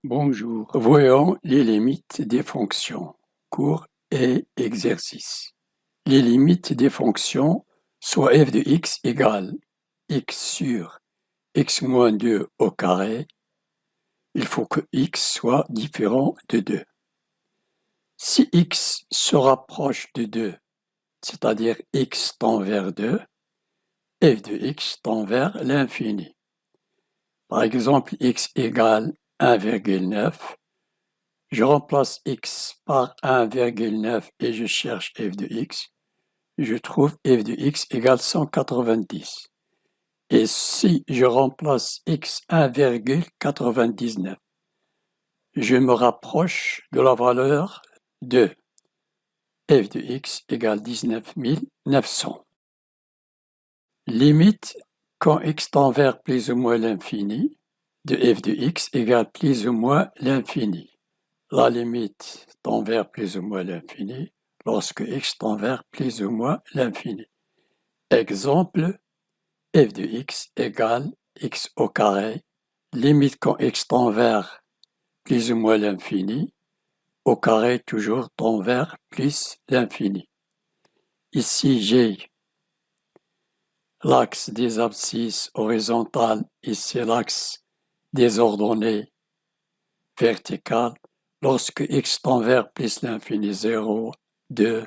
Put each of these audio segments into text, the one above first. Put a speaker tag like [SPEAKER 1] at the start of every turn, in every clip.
[SPEAKER 1] Bonjour, voyons les limites des fonctions. Cours et exercice. Les limites des fonctions, soit f de x égale x sur x moins 2 au carré, il faut que x soit différent de 2. Si x se rapproche de 2, c'est-à-dire x tend vers 2, f de x tend vers l'infini. Par exemple, x égale 1,9. Je remplace x par 1,9 et je cherche f de x. Je trouve f de x égale 190. Et si je remplace x 1,99, je me rapproche de la valeur de f de x égale 19 900. Limite quand x tend vers plus ou moins l'infini de f de x égale plus ou moins l'infini. La limite tend vers plus ou moins l'infini lorsque x tend vers plus ou moins l'infini. Exemple, f de x égale x au carré, limite quand x tend vers plus ou moins l'infini, au carré toujours tend vers plus l'infini. Ici, j'ai l'axe des abscisses horizontales, ici l'axe des ordonnées verticales. Lorsque x tend vers plus l'infini, 0, 2,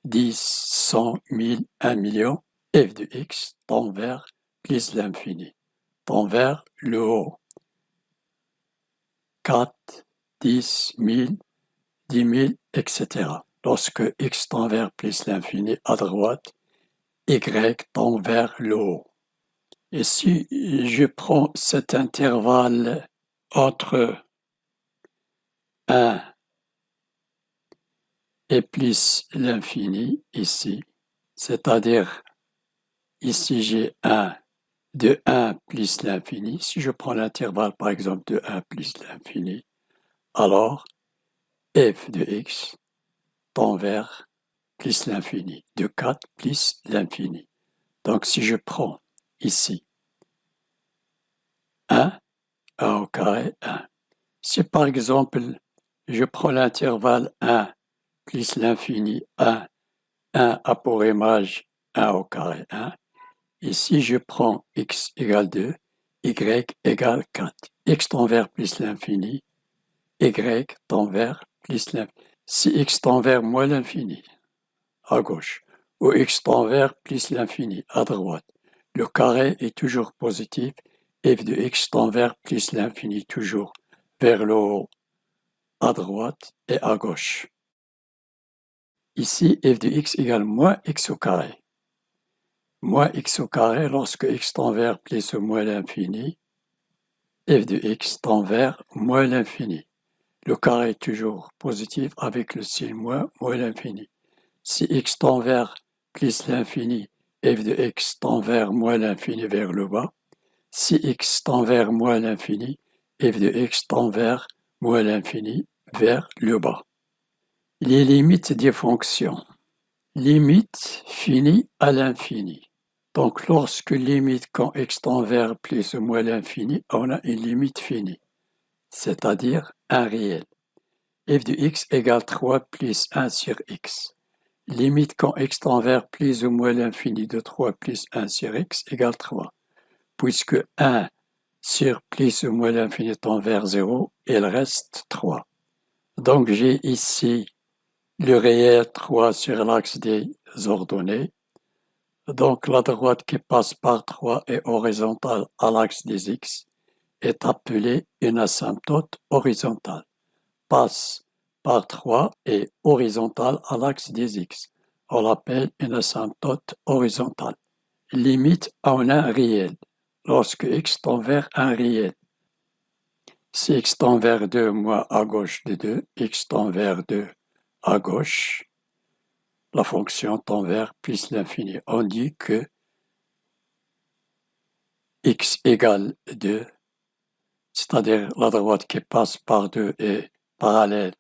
[SPEAKER 1] 10, 100, 1000, 1 million, f de x tend vers plus l'infini, tend vers le haut. 4, 10, 1000, 10 000, etc. Lorsque x tend vers plus l'infini à droite, y tend vers le haut. Et si je prends cet intervalle entre 1 et plus l'infini ici, c'est-à-dire ici j'ai 1 de 1 plus l'infini. Si je prends l'intervalle par exemple de 1 plus l'infini, alors f de x tend vers plus l'infini, de 4 plus l'infini. Donc si je prends ici 1 au carré 1, si par exemple je prends l'intervalle 1 plus l'infini 1, 1 a pour image 1 au carré 1, et si je prends x égale 2, y égale 4. X tend vers plus l'infini, y tend vers plus l'infini. Si x tend vers moins l'infini, à gauche, ou x tend vers plus l'infini, à droite, le carré est toujours positif, f de x tend vers plus l'infini, toujours vers le haut, à droite et à gauche. Ici, f de x égale moins x au carré. Moins x au carré, lorsque x tend vers plus ou moins l'infini, f de x tend vers moins l'infini. Le carré est toujours positif avec le signe moins l'infini. Si x tend vers plus l'infini, f de x tend vers moins l'infini vers le bas. Si x tend vers moins l'infini, f de x tend vers moins l'infini vers le bas. Les limites des fonctions. Limite finie à l'infini. Donc, lorsque limite quand x tend vers plus ou moins l'infini, on a une limite finie, c'est-à-dire un réel. f de x égale 3 plus 1 sur x. Limite quand x tend vers plus ou moins l'infini de 3 plus 1 sur x égale 3. Puisque 1 sur plus ou moins l'infini tend vers 0, il reste 3. Donc, j'ai ici le réel 3 sur l'axe des ordonnées. Donc, la droite qui passe par 3 et horizontale à l'axe des x est appelée une asymptote horizontale. Passe par 3 et horizontale à l'axe des x. On l'appelle une asymptote horizontale. Limite en un réel. Lorsque x tend vers un réel. Si x tend vers 2, moins à gauche de 2, x tend vers 2 à gauche, la fonction tend vers plus l'infini. On dit que x égale 2, c'est-à-dire la droite qui passe par 2 et parallèle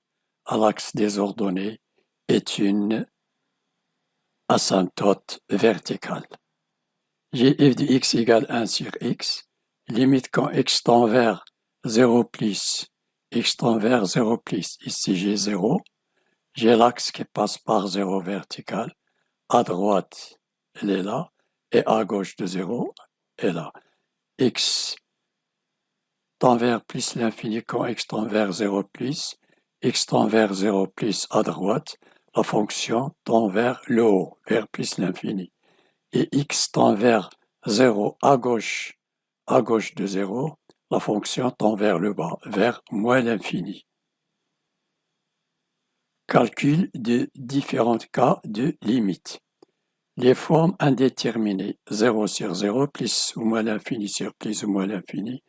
[SPEAKER 1] à l'axe des ordonnées, est une asymptote verticale. J'ai f de x égale 1 sur x, limite quand x tend vers 0 plus x tend vers 0 plus. Ici, j'ai 0. J'ai l'axe qui passe par 0 vertical. À droite, elle est là. Et à gauche de 0 est là. X tend vers plus l'infini quand x tend vers 0 plus. X tend vers 0 plus à droite. La fonction tend vers le haut, vers plus l'infini. Et x tend vers 0 à gauche de 0, la fonction tend vers le bas, vers moins l'infini. Calcul de différents cas de limite. Les formes indéterminées, 0 sur 0, plus ou moins l'infini sur plus ou moins l'infini,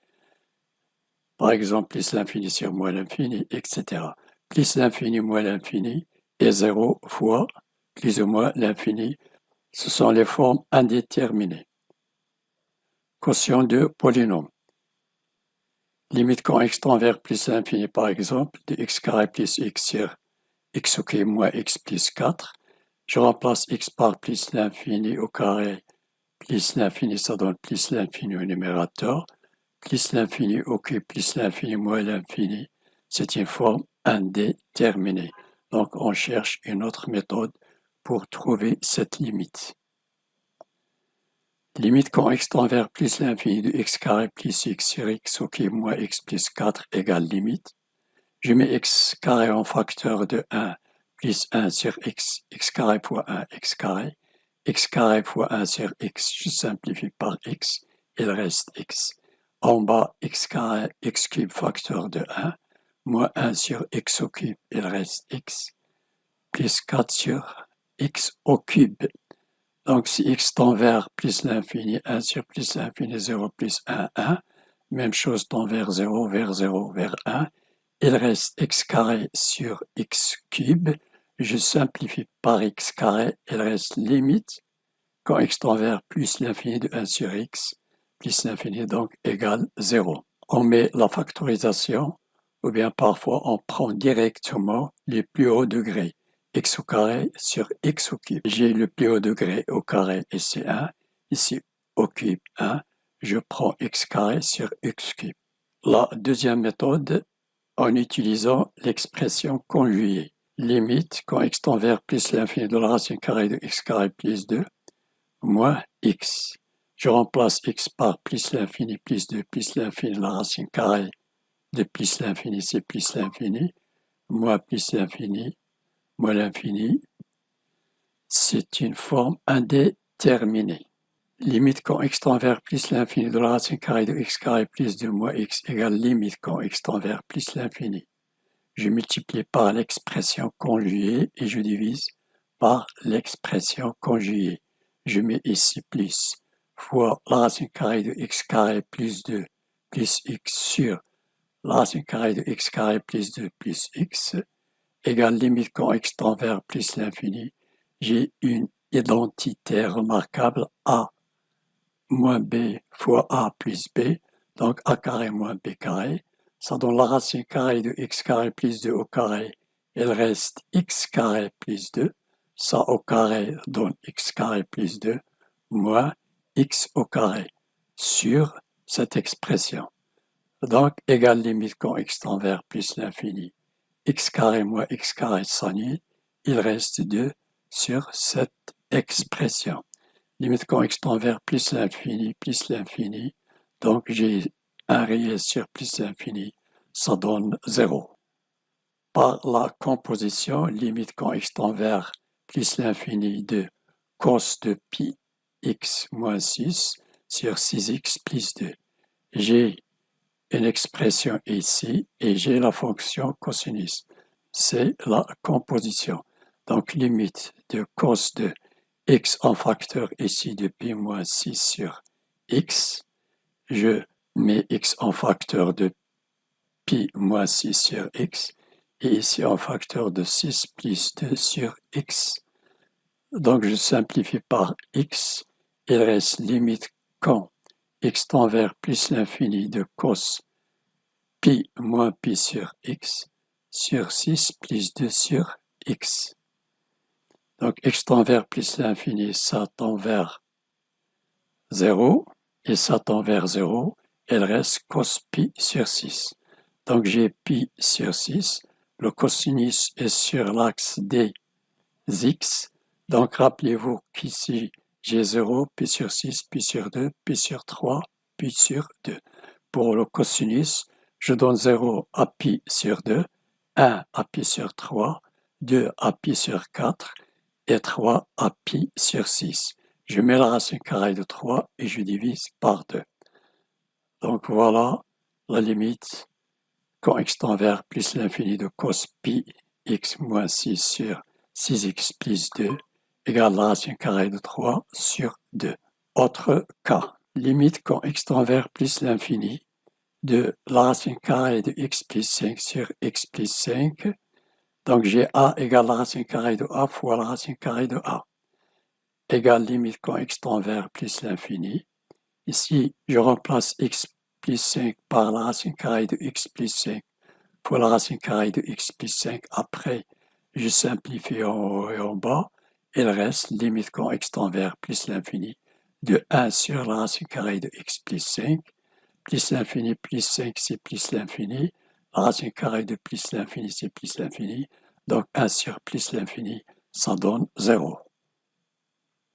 [SPEAKER 1] par exemple, plus l'infini sur moins l'infini, etc. Plus l'infini moins l'infini et 0 fois plus ou moins l'infini, ce sont les formes indéterminées. Quotient de polynôme. Limite quand x tend vers plus l'infini, par exemple, de x carré plus x sur x au carré moins x plus 4. Je remplace x par plus l'infini au carré, plus l'infini, ça donne plus l'infini au numérateur, plus l'infini au carré plus l'infini moins l'infini. C'est une forme indéterminée. Donc, on cherche une autre méthode pour trouver cette limite. Limite quand x tend vers plus l'infini de x carré plus x sur x au carré moins x plus 4 égale limite. Je mets x carré en facteur de 1 plus 1 sur x, x carré fois 1, x carré fois 1 sur x, je simplifie par x, il reste x. En bas, x carré, x cube facteur de 1, moins 1 sur x au cube, il reste x, plus 4 sur x au cube. Donc, si x tend vers plus l'infini, 1 sur plus l'infini, 0 plus 1, 1. Même chose tend vers 0, vers 1. Il reste x carré sur x cube. Je simplifie par x carré. Il reste limite quand x tend vers plus l'infini de 1 sur x, plus l'infini donc égale 0. On met la factorisation, ou bien parfois on prend directement les plus hauts degrés. X au carré sur x au cube. J'ai le plus haut degré au carré et c'est 1. Ici, au cube 1, je prends x carré sur x cube. La deuxième méthode, en utilisant l'expression conjuguée. Limite, quand x tend vers plus l'infini de la racine carrée de x carré plus 2, moins x. Je remplace x par plus l'infini plus 2 plus l'infini de la racine carrée de plus l'infini, c'est plus l'infini, moins plus l'infini, moins l'infini, c'est une forme indéterminée. Limite quand x tend vers plus l'infini de la racine carrée de x carré plus 2 moins x égale limite quand x tend vers plus l'infini. Je multiplie par l'expression conjuguée et je divise par l'expression conjuguée. Je mets ici plus fois la racine carrée de x carré plus 2 plus x sur la racine carrée de x carré plus 2 plus x égale limite quand x tend vers plus l'infini. J'ai une identité remarquable a moins b fois a plus b, donc a carré moins b carré. Ça donne la racine carrée de x carré plus 2 au carré. Il reste x carré plus 2. Ça au carré donne x carré plus 2 moins x au carré sur cette expression. Donc, égale limite quand x tend vers plus l'infini. X carré moins x carré s'annule. Il reste 2 sur cette expression. Limite quand x tend vers plus l'infini. Donc, j'ai un réel sur plus l'infini. Ça donne 0. Par la composition, limite quand x tend vers plus l'infini de cos de pi x moins 6 sur 6x plus 2. J'ai une expression ici et j'ai la fonction cosinus. C'est la composition. Donc, limite de cos de x en facteur ici de pi moins 6 sur x. Je mets x en facteur de pi moins 6 sur x. Et ici en facteur de 6 plus 2 sur x. Donc, je simplifie par x. Il reste limite quand x tend vers plus l'infini de cos pi moins pi sur x sur 6 plus 2 sur x. Donc, x tend vers plus l'infini, ça tend vers 0, et ça tend vers 0, il reste cos pi sur 6. Donc j'ai pi sur 6. Le cosinus est sur l'axe des x. Donc rappelez-vous qu'ici, j'ai 0, pi sur 6, pi sur 2, pi sur 3, pi sur 2. Pour le cosinus, je donne 0 à pi sur 2, 1 à pi sur 3, 2 à pi sur 4 et 3 à pi sur 6. Je mets la racine carrée de 3 et je divise par 2. Donc voilà la limite quand x tend vers plus l'infini de cos pi x moins 6 sur 6x plus 2 égale la racine carrée de 3 sur 2. Autre cas, limite quand x tend vers plus l'infini de la racine carrée de x plus 5 sur x plus 5. Donc j'ai a égale la racine carrée de a fois la racine carrée de a. Égale limite quand x tend vers plus l'infini. Ici, je remplace x plus 5 par la racine carrée de x plus 5 fois la racine carrée de x plus 5. Après, je simplifie en haut et en bas. Il reste limite quand x tend vers plus l'infini de 1 sur la racine carrée de x plus 5. Plus l'infini plus 5, c'est plus l'infini. La racine carrée de plus l'infini, c'est plus l'infini. Donc 1 sur plus l'infini, ça donne 0.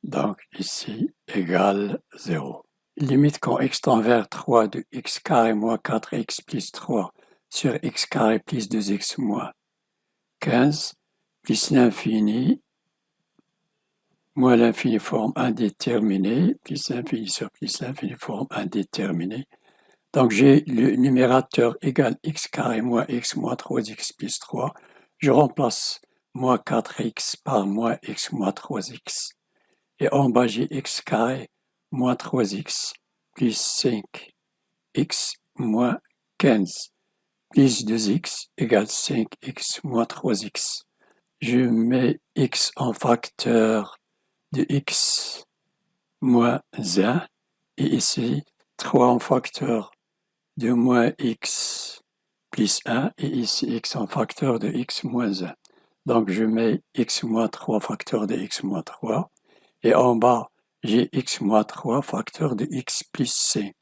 [SPEAKER 1] Donc ici, égale 0. Limite quand x tend vers 3 de x carré moins 4x plus 3 sur x carré plus 2x moins 15 plus l'infini moins l'infini forme indéterminé plus l'infini sur plus l'infini forme indéterminé. Donc j'ai le numérateur égal x carré moins x moins 3x plus 3. Je remplace moins 4x par moins x moins 3x. Et en bas, j'ai x carré moins 3x plus 5x moins 15 plus 2x égale 5x moins 3x. Je mets x en facteur de x moins 1 et ici 3 en facteur de moins x plus 1 et ici x en facteur de x moins 1. Donc je mets x moins 3 facteur de x moins 3. Et en bas, j'ai x moins 3 facteur de x plus 5.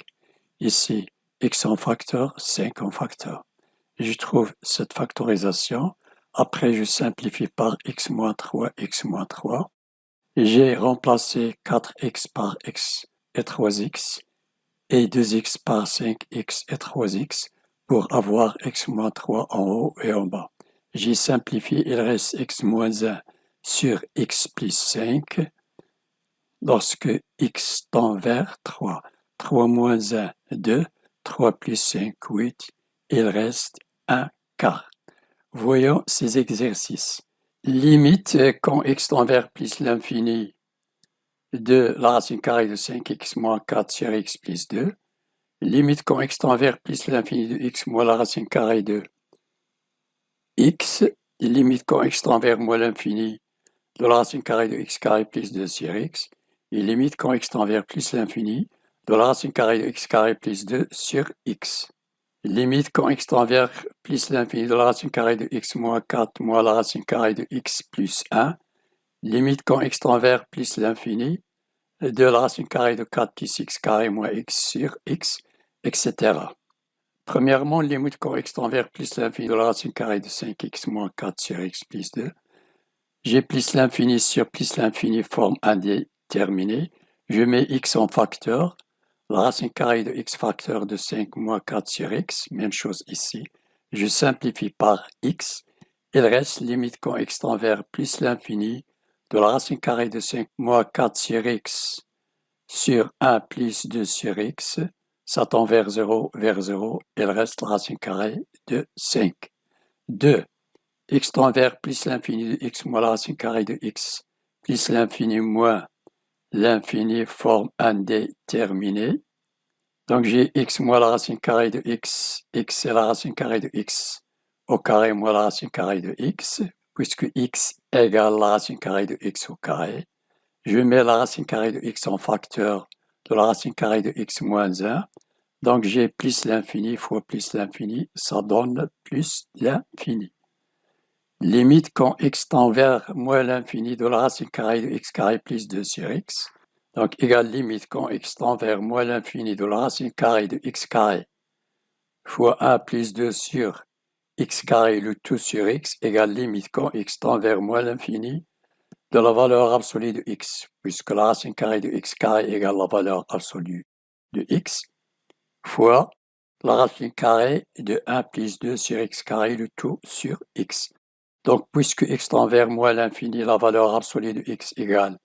[SPEAKER 1] Ici, x en facteur, 5 en facteur. Je trouve cette factorisation. Après, je simplifie par x moins 3, x moins 3. J'ai remplacé 4x par x et 3x et 2x par 5x et 3x pour avoir x moins 3 en haut et en bas. J'ai simplifié, il reste x moins 1 sur x plus 5. Lorsque x tend vers 3, 3 moins 1, 2, 3 plus 5, 8, il reste 1 quart. Voyons ces exercices. Limite quand x tend vers plus l'infini de la racine carrée de 5x moins 4 sur x plus 2. Limite quand x tend vers plus l'infini de x moins la racine carrée de x. Limite quand x tend vers moins l'infini de la racine carrée de x carré plus 2 sur x. Et limite quand x tend vers plus l'infini de la racine carrée de x carré plus 2 sur x. Limite quand x tend vers plus l'infini de la racine carrée de x moins 4 moins la racine carrée de x plus 1. Limite quand x tend vers plus l'infini de la racine carrée de 4 plus x carré moins x sur x, etc. Premièrement, limite quand x tend vers plus l'infini de la racine carrée de 5x moins 4 sur x plus 2. J'ai plus l'infini sur plus l'infini forme indéterminée. Je mets x en facteur. La racine carrée de x facteur de 5 moins 4 sur x. Même chose ici. Je simplifie par x. Il reste limite quand x tend vers plus l'infini de la racine carrée de 5 moins 4 sur x sur 1 plus 2 sur x. Ça tend vers 0, vers 0. Il reste la racine carrée de 5. 2. X tend vers plus l'infini de x moins la racine carrée de x plus l'infini moins l'infini forme indéterminée. Donc j'ai x moins la racine carrée de x, x c'est la racine carrée de x au carré moins la racine carrée de x, puisque x égale la racine carrée de x au carré. Je mets la racine carrée de x en facteur de la racine carrée de x moins 1. Donc j'ai plus l'infini fois plus l'infini, ça donne plus l'infini. Limite quand x tend vers moins l'infini de la racine carrée de x carré plus 2 sur x. Donc égale limite quand x tend vers moins l'infini de la racine carrée de x carré fois 1 plus 2 sur x carré le tout sur x égale limite quand x tend vers moins l'infini de la valeur absolue de x, puisque la racine carrée de x carré égale la valeur absolue de x, fois la racine carrée de 1 plus 2 sur x carré le tout sur x. Donc, puisque x tend vers moins l'infini, la valeur absolue de x égale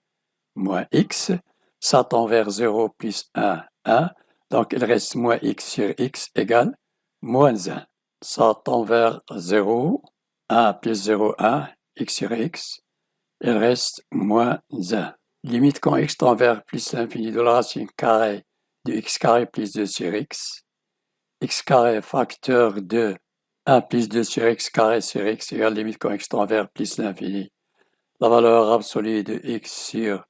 [SPEAKER 1] moins x, ça tend vers 0 plus 1, 1. Donc, il reste moins x sur x égale moins 1. Ça tend vers 0, 1 plus 0, 1, x sur x. Il reste moins 1. Limite quand x tend vers plus l'infini de la racine carrée de x carré plus 2 sur x. X carré facteur de 1 plus 2 sur x égale limite quand x tend vers plus l'infini. La valeur absolue de x sur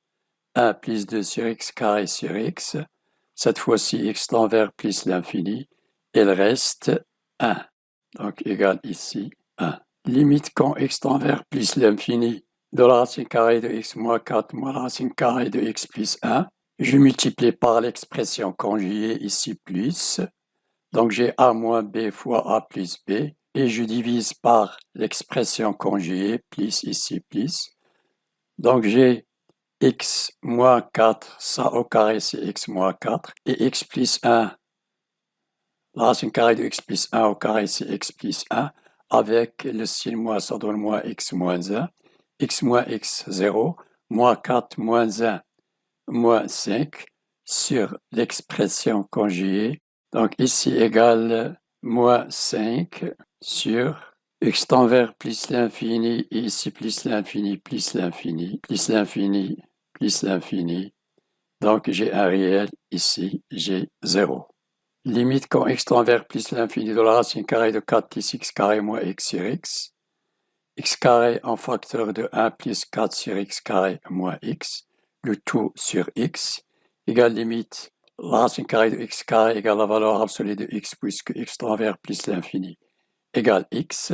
[SPEAKER 1] 1 plus 2 sur x carré sur x. Cette fois-ci, x tend vers plus l'infini. Il reste 1. Donc, égal ici 1. Limite quand x tend vers plus l'infini de la racine carrée de x moins 4 moins la racine carrée de x plus 1. Je multiplie par l'expression conjuguée ici plus. Donc, j'ai a moins b fois a plus b. Et je divise par l'expression conjuguée plus ici plus. Donc, j'ai x moins 4, ça au carré c'est x moins 4. Et x plus 1, la racine carrée de x plus 1 au carré c'est x plus 1. Avec le signe moins, ça donne moins x moins 1. X moins x, 0. Moins 4 moins 1, moins 5. Sur l'expression conjuguée. Donc ici égale moins 5 sur x tend vers plus l'infini, et ici plus l'infini, plus l'infini, plus l'infini, plus l'infini. Donc j'ai un réel, ici j'ai 0. Limite quand x tend vers plus l'infini de la racine carrée de 4 plus x carré moins x sur x. X carré en facteur de 1 plus 4 sur x carré moins x. Le tout sur x égale limite la racine carrée de x carré égale la valeur absolue de x puisque x tend vers plus l'infini égale x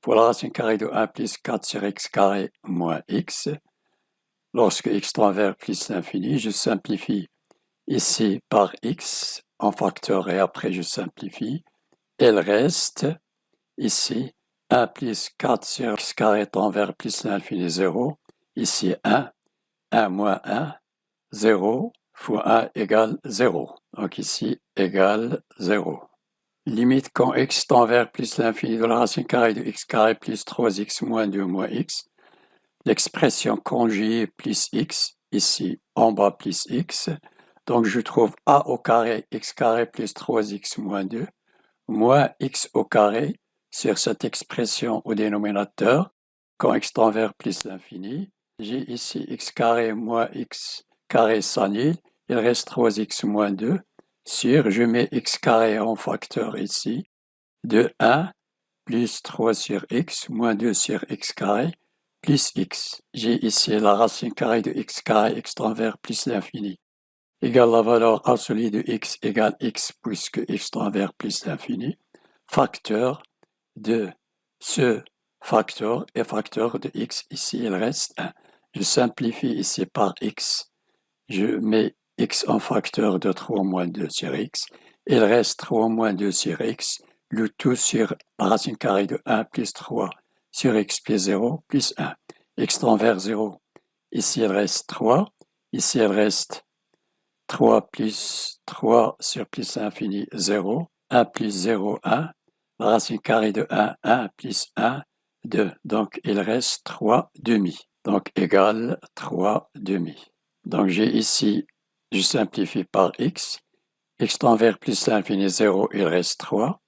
[SPEAKER 1] pour la racine carrée de 1 plus 4 sur x carré moins x. Lorsque x tend vers plus l'infini, je simplifie ici par x en facteur et après je simplifie. Il reste ici 1 plus 4 sur x carré tend vers plus l'infini 0. Ici 1, 1 moins 1, 0 fois 1 égale 0. Donc ici égale 0. Limite quand x tend vers plus l'infini de la racine carrée de x carré plus 3x moins 2 moins x. L'expression conjuguée plus x, ici en bas plus x. Donc je trouve a au carré x carré plus 3x moins 2 moins x au carré sur cette expression au dénominateur quand x tend vers plus l'infini. J'ai ici x carré moins x carré s'annule, il reste 3x moins 2 sur, je mets x carré en facteur ici, de 1 plus 3 sur x moins 2 sur x carré plus x. J'ai ici la racine carrée de x carré x tend vers plus l'infini égale la valeur absolue de x égale x puisque x tend vers plus l'infini, facteur de ce facteur et facteur de x, ici il reste 1. Je simplifie ici par x, je mets x en facteur de 3 moins 2 sur x, il reste 3 moins 2 sur x, le tout sur la racine carrée de 1 plus 3 sur x plus 0 plus 1. X tend vers 0, ici il reste 3, ici il reste 3 plus 3 sur plus l'infini, 0. 1 plus 0, 1. La racine carrée de 1, 1 plus 1, 2. Donc, il reste 3 demi. Donc, égale 3 demi. Donc, j'ai ici, je simplifie par x. X tend vers plus l'infini, 0, il reste 3.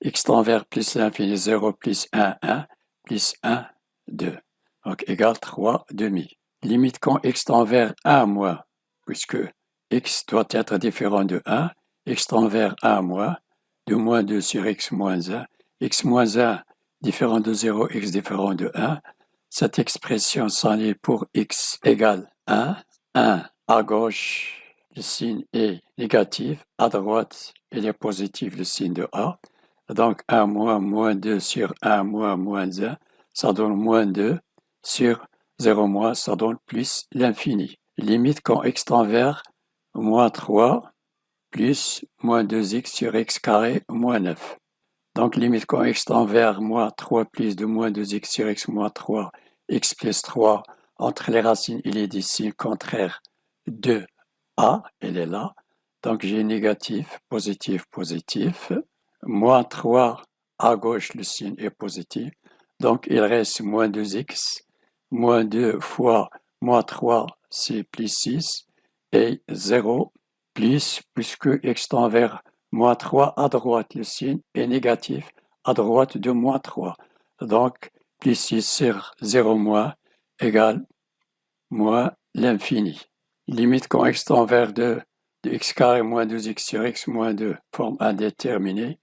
[SPEAKER 1] X tend vers plus l'infini, 0 plus 1, 1, plus 1, 2. Donc, égale 3 demi. Limite quand x tend vers 1 moins, puisque x doit être différent de 1, x tend vers 1 moins, de moins 2 sur x moins 1, x moins 1 différent de 0, x différent de 1. Cette expression s'annule pour x égale 1. 1 à gauche, le signe est négatif, à droite, il est positif, le signe de A. Donc 1 moins, moins 2 sur 1 moins, moins 1, ça donne moins 2 sur 0 moins, ça donne plus l'infini. Limite quand x tend vers moins 3 plus moins 2x sur x carré moins 9. Donc, limite quand x tend vers moins 3 plus de moins 2x sur x moins 3, x plus 3, entre les racines, il y a des signes contraires de a, elle est là. Donc, j'ai négatif, positif, positif. Moins 3, à gauche, le signe est positif. Donc, il reste moins 2x. Moins 2 fois moins 3, c'est plus 6. Et 0 plus, puisque x tend vers moins 3 à droite, le signe est négatif à droite de moins 3. Donc, plus 6 sur 0 moins égale moins l'infini. Limite quand x tend vers 2 de x carré moins 2x sur x moins 2, forme indéterminée.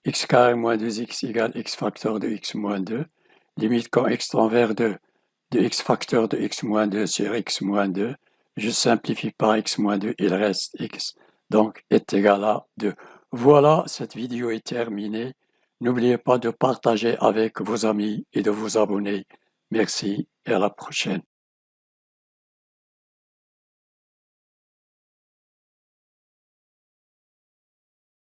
[SPEAKER 1] X carré moins 2x égale x facteur de x moins 2. Limite quand x tend vers 2 de x facteur de x moins 2 sur x moins 2. Je simplifie par x moins 2, il reste x, donc est égal à 2. Voilà, cette vidéo est terminée. N'oubliez pas de partager avec vos amis et de vous abonner. Merci et à la prochaine.